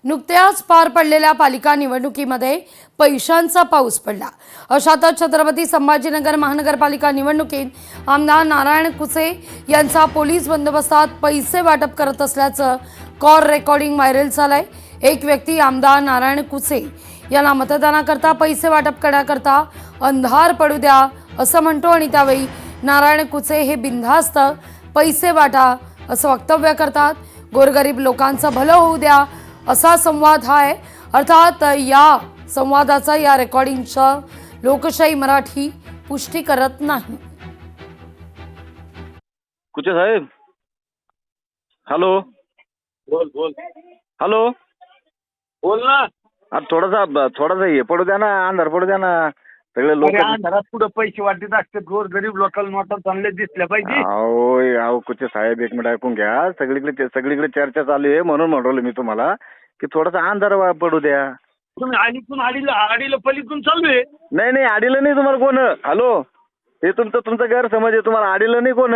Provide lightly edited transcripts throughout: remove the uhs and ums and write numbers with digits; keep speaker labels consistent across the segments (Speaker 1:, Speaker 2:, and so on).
Speaker 1: नुकत्याच पार पडलेल्या पालिका निवडणुकीमध्ये पैशांचा पाऊस पडला। अशातच छत्रपती संभाजीनगर महानगरपालिका निवडणुकीत आमदार नारायण कुचे यांचा पोलीस बंदोबस्तात पैसे वाटप करत असल्याचं कॉल रेकॉर्डिंग व्हायरल झालंय। एक व्यक्ती आमदार नारायण कुचे यांना मतदानाकरता पैसे वाटप करण्याकरता अंधार पडू द्या असं म्हणतो आणि त्यावेळी नारायण कुचे हे बिनधास्त पैसे वाटा असं वक्तव्य करतात। गोरगरीब लोकांचं भलं होऊ द्या असा संवाद हा आहे। अर्थात या संवादाचा या रेकॉर्डिंगचा लोकशाही मराठी पुष्टी करत नाही।
Speaker 2: कुचे साहेब, हॅलो
Speaker 3: बोल बोल
Speaker 2: हॅलो,
Speaker 3: बोल ना।
Speaker 2: अब थोडासा हे पडू द्या ना, अंधार पडू द्या ना। सगळे लोक
Speaker 3: अंधारात पुढे पैसे वाटत असते, गोर गरीब लोकांना नोटा चांगले दिसल्या पाहिजे।
Speaker 2: अहो कुचे साहेब, एक मिनिट ऐकून घ्या। सगळीकडे चर्चा चालू आहे, म्हणून म्हणलो मी तुम्हाला की थोडासा अंधार पडू द्या।
Speaker 3: तुम्ही अलीकून आडीला पलीकडून चालू आहे।
Speaker 2: नाही आडीलं नाही तुम्हाला कोण। हॅलो, हे तुमचा गैरसमज आहे। तुम्हाला आडीलं नाही कोण।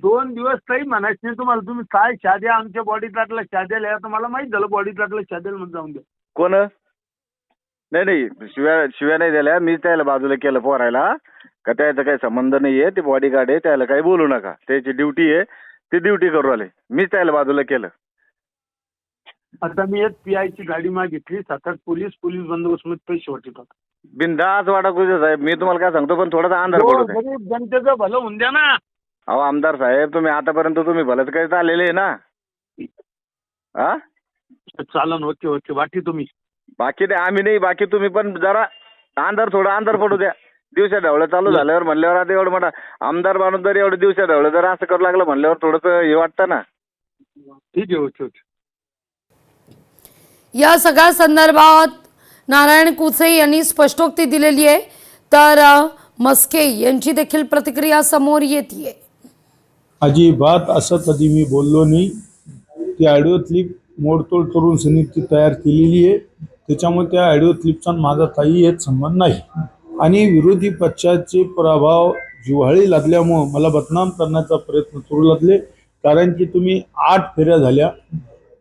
Speaker 3: 2 दिवस काही म्हणायचं नाही तुम्हाला। तुम्ही काय शाद्या आमच्या बॉडीतला शाद्याला या तुम्हाला माहित झालं, बॉडीतला शाद्याला मध्ये जाऊन द्या।
Speaker 2: कोण? नाही शिव्या नाही दिल्या। मी त्याला बाजूला केलं पोरायला का त्याचा काही संबंध नाहीये। ते बॉडीगार्ड आहे, त्याला काही बोलू नका। त्याची ड्युटी आहे, ती ड्युटी करू आले। मीच त्याला बाजूला केलं।
Speaker 3: आता मी एक पीआयची गाडी मागितली, 7-8 पोलीस बंदोबस्त मध्ये पैसे वाटतात।
Speaker 2: बिनधास्त वाटा कुठे साहेब, मी तुम्हाला काय सांगतो, पण थोडासा अंधार पडू द्या।
Speaker 3: गरीब जनतेचं भलं होऊन द्या ना।
Speaker 2: अहो आमदार साहेब, तुम्ही आतापर्यंत भलंच काही चाललेले आहे ना। हा,
Speaker 3: चालन, ओके वाटी तुम्ही।
Speaker 2: बाकी नाही, आम्ही नाही, बाकी तुम्ही पण जरा थोडा अंधार पडू द्या। दिवसा ढवळं चालू झाल्यावर म्हणल्यावर आता एवढं मोठा आमदार माणूस जर एवढं दिवसा ढवळं जर असं करू लागलं म्हणल्यावर थोडंसं हे वाटतं ना।
Speaker 3: ठीक आहे, ओके।
Speaker 1: या सगळ्या संदर्भात नारायण कुचे यांनी स्पष्टोक्ती दिलेली आहे, तर मस्के यांची देखील प्रतिक्रिया समोर येते।
Speaker 4: अजिबात असं कधी मी बोललो नाही। ती ऑडिओ क्लिप मोडतोड करून समिती तयार केलेली आहे, त्याच्यामुळे त्या ऑडिओ क्लिपचा माझा काही एक संबंध नाही। आणि विरोधी पक्षाचे प्रभाव जिव्हाळी लागल्यामुळं मला बदनाम करण्याचा प्रयत्न करू लागले। कारण की तुम्ही 8 फेऱ्या झाल्या,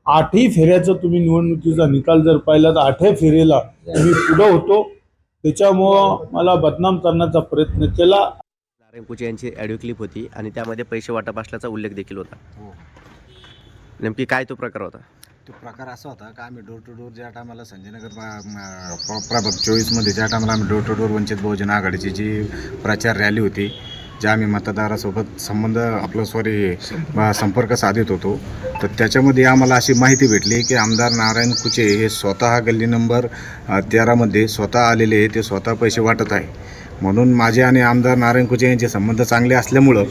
Speaker 4: 8ही फेऱ्याचा तुम्ही निवडणुकीचा निकाल जर पाहिला तर 8व्या फेरीला मी पुढे होतो, त्याच्यामुळं मला बदनाम करण्याचा प्रयत्न केला।
Speaker 5: नारायण कुचे यांची ऑडिओ क्लिप होती आणि त्यामध्ये पैसे वाटप असल्याचा उल्लेख देखील होता। नेमकी काय तो प्रकार होता?
Speaker 6: तो प्रकार असा होता का आम्ही डोर टू डोर ज्या टायमाला संजयनगर प्रभाग 24मध्ये ज्या टायमाला आम्ही door to door Vanchit Bahujan आघाडीची जी प्रचार रॅली होती, ज्या आम्ही मतदारासोबत संपर्क साधित होतो, तर त्याच्यामध्ये आम्हाला अशी माहिती भेटली की आमदार नारायण कुचे हे स्वतः गल्ली नंबर 13मध्ये स्वतः आलेले आहे, ते स्वतः पैसे वाटत आहे। म्हणून माझे आणि आमदार नारायण कुचे यांचे संबंध चांगले असल्यामुळं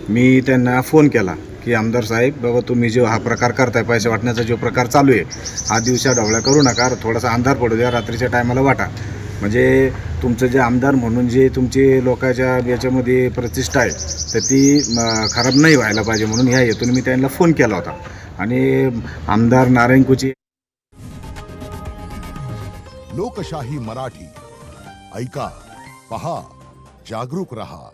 Speaker 6: मी त्यांना फोन केला की आमदार साहेब, बाबा तुम्ही जो हा प्रकार करताय, पैसे वाटण्याचा जो प्रकार चालू आहे, हा दिवसा ढवळ्या करू नका, थोडासा अंधार पडू द्या, रात्रीच्या टायमाला वाटा। म्हणजे तुमचं जे आमदार म्हणून जे तुमची लोकांच्या याच्यामध्ये प्रतिष्ठा आहे तर ती खराब नाही व्हायला पाहिजे, म्हणून ह्या हेतून मी त्यांना फोन केला होता। आणि आमदार नारायण कुचे।
Speaker 7: लोकशाही मराठी ऐका, पहा, जागरूक रहा।